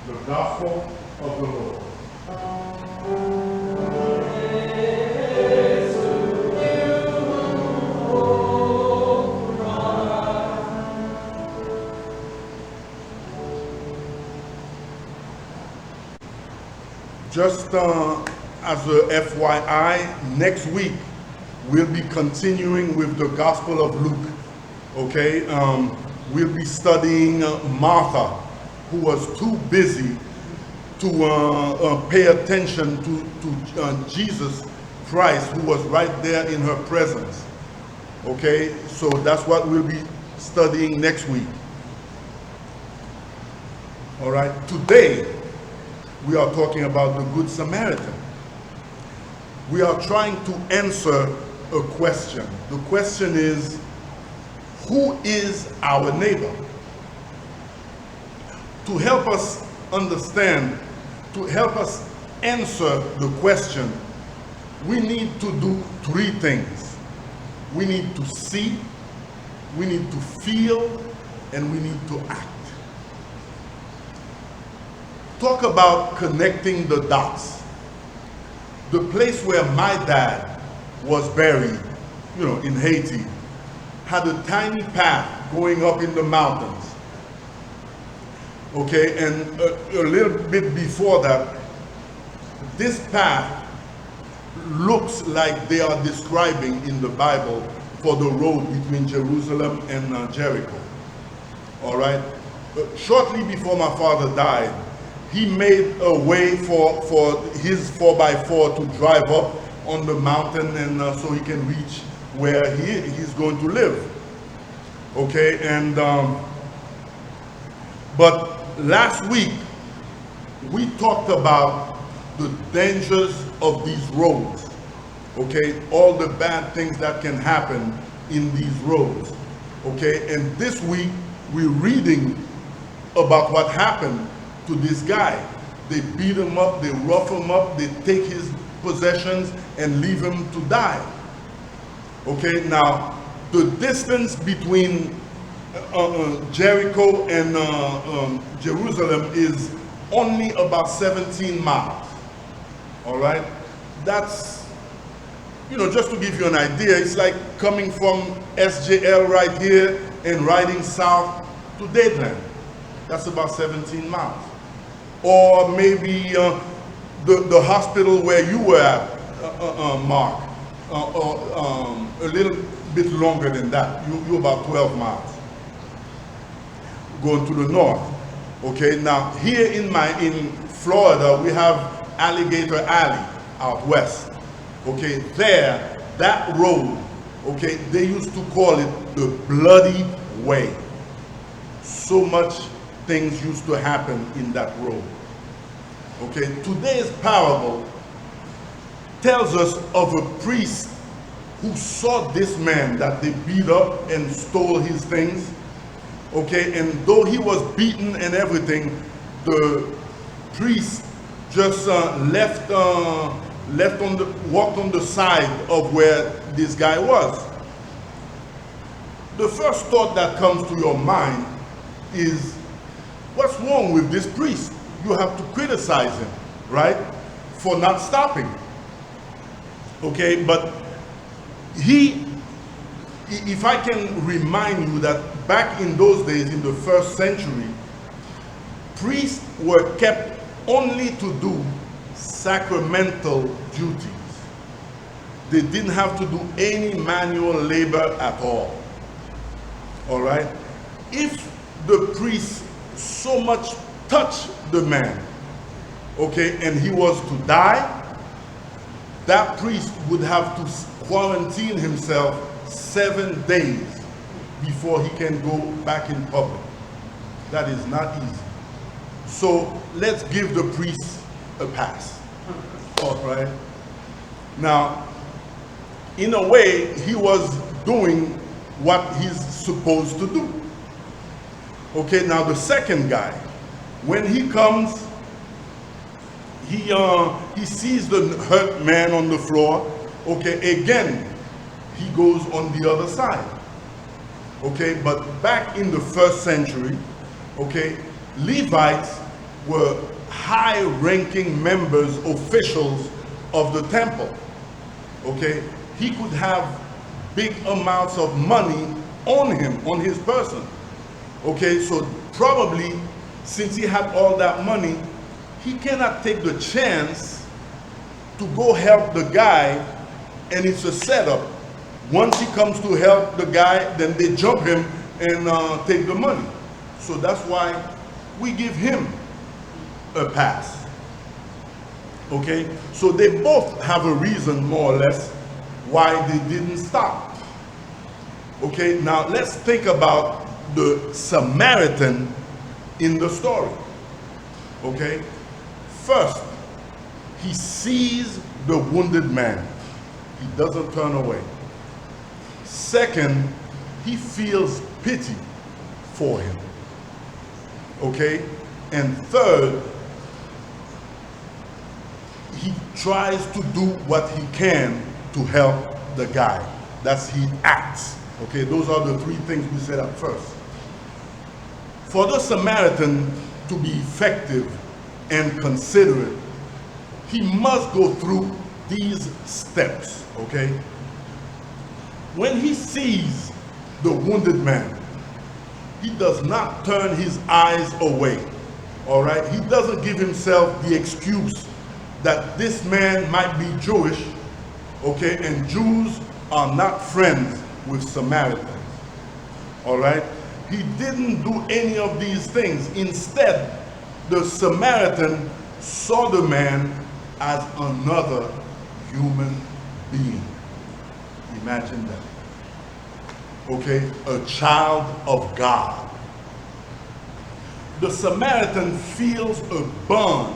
The Gospel of the Lord. Just as a FYI, next week we'll be continuing with the Gospel of Luke. Okay, we'll be studying Martha, who was too busy to pay attention to Jesus Christ, who was right there in her presence. Okay, so that's what we'll be studying next week. All right, today we are talking about the Good Samaritan. We are trying to answer a question. The question is, who is our neighbor? To help us understand, to help us answer the question, we need to do three things. We need to see, we need to feel, and we need to act. Talk about connecting the dots. The place where my dad was buried, in Haiti, had a tiny path going up in the mountains. Okay, and a little bit before that, this path looks like they are describing in the Bible for the road between Jerusalem and Jericho. All right, shortly before my father died, he made a way for his 4x4 to drive up on the mountain, and so he can reach where he's going to live. Okay, and but last week we talked about the dangers of these roads. Okay, all the bad things that can happen in these roads. Okay, and this week we're reading about what happened to this guy. They beat him up, they rough him up, they take his possessions and leave him to die. Okay, now the distance between Jericho and Jerusalem is only about 17 miles. All right, that's, just to give you an idea, it's like coming from SJL right here and riding south to Dadeland. That's about 17 miles. Or maybe the hospital where you were at, Mark, a little bit longer than that. You're about 12 miles going to the north. Okay, now here in Florida, we have Alligator Alley out west. Okay, there, that road, okay, they used to call it the Bloody Way. So much things used to happen in that road. Okay, today's parable tells us of a priest who saw this man that they beat up and stole his things. Okay, and though he was beaten and everything, the priest just walked on the side of where this guy was. The first thought that comes to your mind is, what's wrong with this priest? You have to criticize him, right, for not stopping. Okay, but if I can remind you that back in those days, in the first century, priests were kept only to do sacramental duties. They didn't have to do any manual labor at all. All right? If the priest so much touched the man, okay, and he was to die, that priest would have to quarantine himself 7 days before he can go back in public. That is not easy. So let's give the priest a pass. All right. Now, in a way, he was doing what he's supposed to do. Okay, now the second guy, when he comes, he sees the hurt man on the floor. Okay, again, he goes on the other side. Okay, but back in the first century, okay, Levites were high-ranking members, officials of the temple. Okay, he could have big amounts of money on him, on his person. Okay, so probably since he had all that money, he cannot take the chance to go help the guy, and it's a setup. Once he comes to help the guy, then they jump him and take the money. So that's why we give him a pass. Okay, so they both have a reason, more or less, why they didn't stop. Okay, now let's think about the Samaritan in the story. Okay, first, he sees the wounded man. He doesn't turn away. Second, he feels pity for him. Okay, and third, he tries to do what he can to help the guy. That's, he acts. Okay, those are the three things we said at first. For the Samaritan to be effective and considerate, he must go through these steps, okay? When he sees the wounded man, he does not turn his eyes away, all right? He doesn't give himself the excuse that this man might be Jewish, okay, and Jews are not friends with Samaritans, all right? He didn't do any of these things. Instead, the Samaritan saw the man as another human being. Imagine that. Okay, a child of God. The Samaritan feels a bond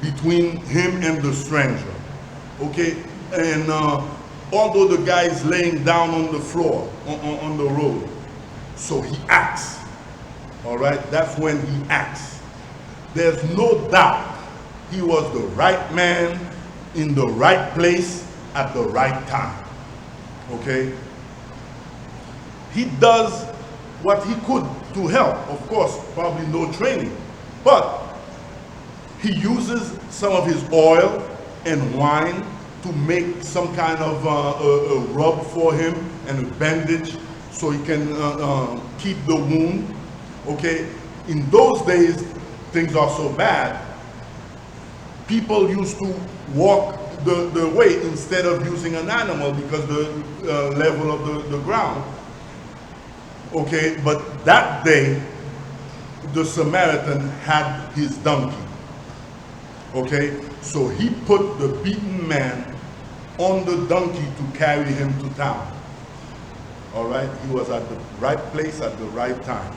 between him and the stranger. Okay, and although the guy is laying down on the floor, on the road, so he acts. All right, that's when he acts. There's no doubt he was the right man in the right place at the right time. Okay? He does what he could to help. Of course, probably no training. But he uses some of his oil and wine to make some kind of a rub for him and a bandage so he can keep the wound. Okay? In those days, things are so bad. People used to walk the way instead of using an animal because the level of the ground. Okay, but that day, the Samaritan had his donkey. Okay, so he put the beaten man on the donkey to carry him to town. All right, he was at the right place at the right time.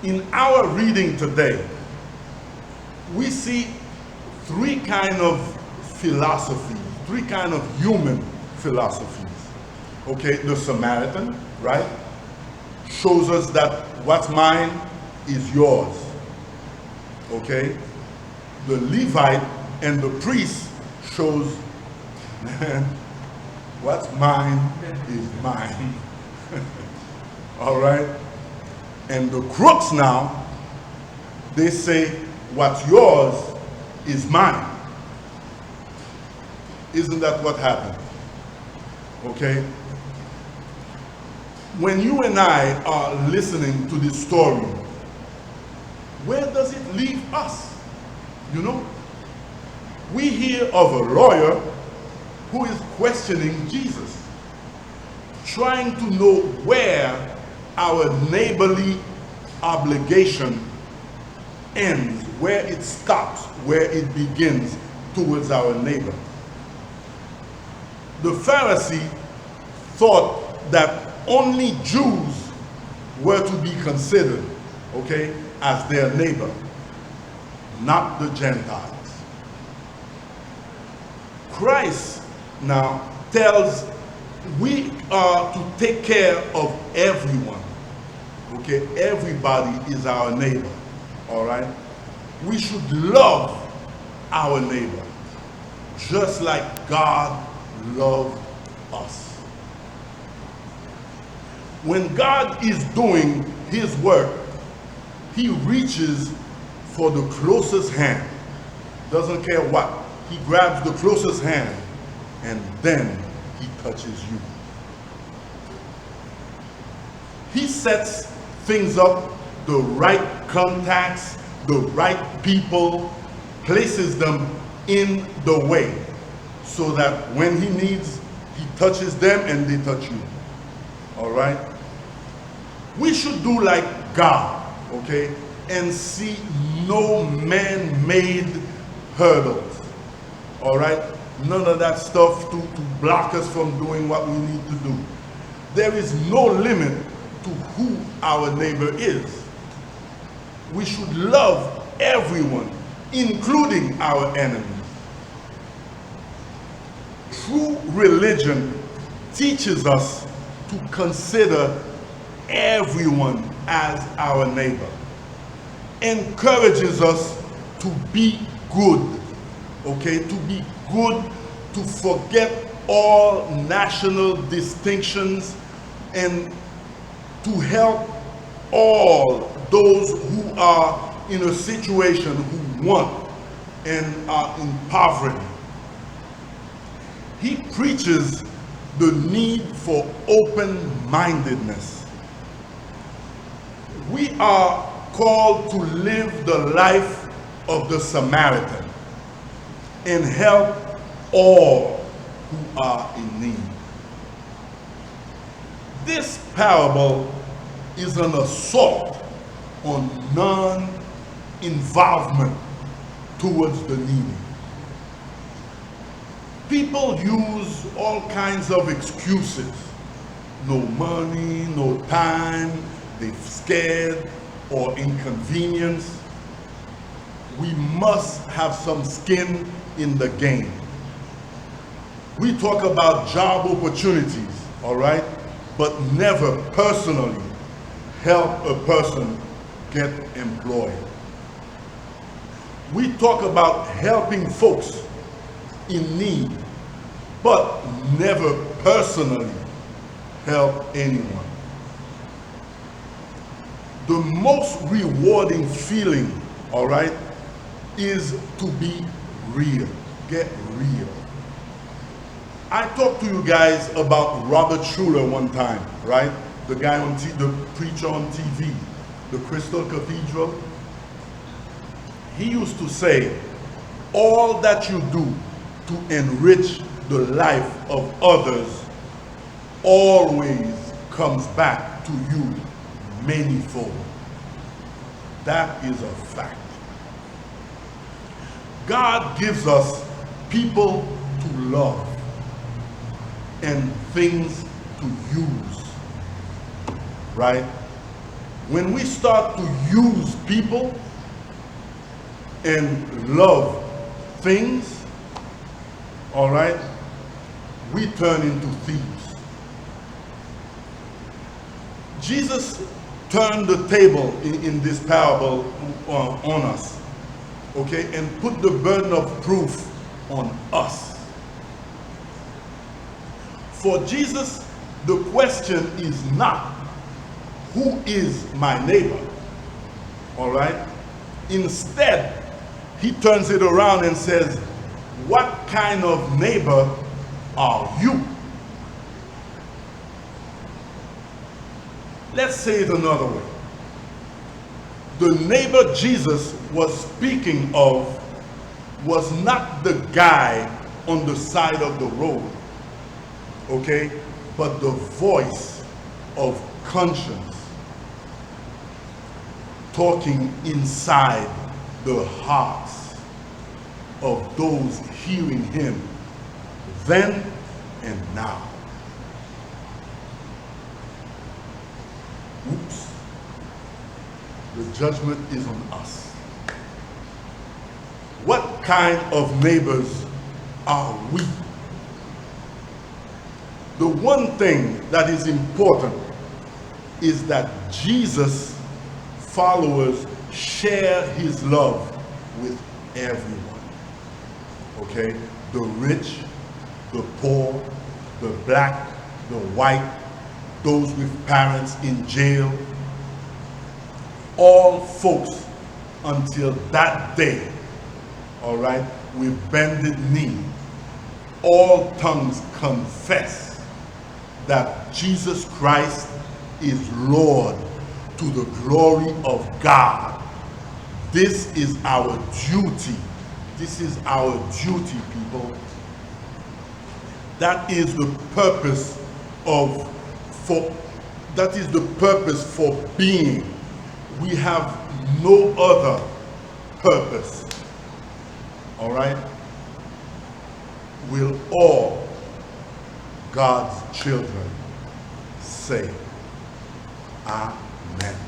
In our reading today, we see three kind of philosophies, three kind of human philosophies. Okay, the Samaritan, right, shows us that what's mine is yours. Okay, the Levite and the priest shows, man, what's mine is mine. All right, and the crooks now, they say what's yours is mine. Isn't that what happened? Okay? When you and I are listening to this story, where does it leave us? You know? We hear of a lawyer who is questioning Jesus, trying to know where our neighborly obligation ends, where it stops, where it begins towards our neighbor. The Pharisee thought that only Jews were to be considered, okay, as their neighbor, not the Gentiles. Christ now tells we are to take care of everyone, okay? Everybody is our neighbor, all right? We should love our neighbor just like God loved us. When God is doing his work, he reaches for the closest hand. Doesn't care what. He grabs the closest hand and then he touches you. He sets things up, the right contacts, the right people, places them in the way so that when he needs, he touches them and they touch you. All right? We should do like God, okay? And see no man-made hurdles. All right? None of that stuff to block us from doing what we need to do. There is no limit to who our neighbor is. We should love everyone, including our enemies. True religion teaches us to consider everyone as our neighbor, encourages us to be good, okay? To be good, to forget all national distinctions, and to help all those who are in a situation who want and are in poverty. He preaches the need for open-mindedness. We are called to live the life of the Samaritan and help all who are in need. This parable is an assault on non-involvement towards the needy. People use all kinds of excuses. No money, no time, they're scared or inconvenienced. We must have some skin in the game. We talk about job opportunities, all right, but never personally help a person get employed. We talk about helping folks in need, but never personally help anyone. The most rewarding feeling, all right, is to be real. Get real. I talked to you guys about Robert Schuller one time, right? The guy on the preacher on TV, the Crystal Cathedral. He used to say, all that you do to enrich the life of others always comes back to you manyfold. That is a fact. God gives us people to love and things to use, right? When we start to use people and love things, all right, we turn into thieves. Jesus turned the table in this parable on us, okay, and put the burden of proof on us. For Jesus, the question is not, who is my neighbor? All right? Instead, he turns it around and says, what kind of neighbor are you? Let's say it another way. The neighbor Jesus was speaking of was not the guy on the side of the road, okay, but the voice of conscience talking inside the hearts of those hearing him then and now. Oops. The judgment is on us. What kind of neighbors are we? The one thing that is important is that Jesus' followers share his love with everyone. Okay? The rich, the poor, the black, the white, those with parents in jail. all folks until that day, all right, with bended knee, all tongues confess that Jesus Christ is Lord to the glory of God. This is our duty. This is our duty, people. That is the purpose for being. We have no other purpose. All right? Will all God's children say amen?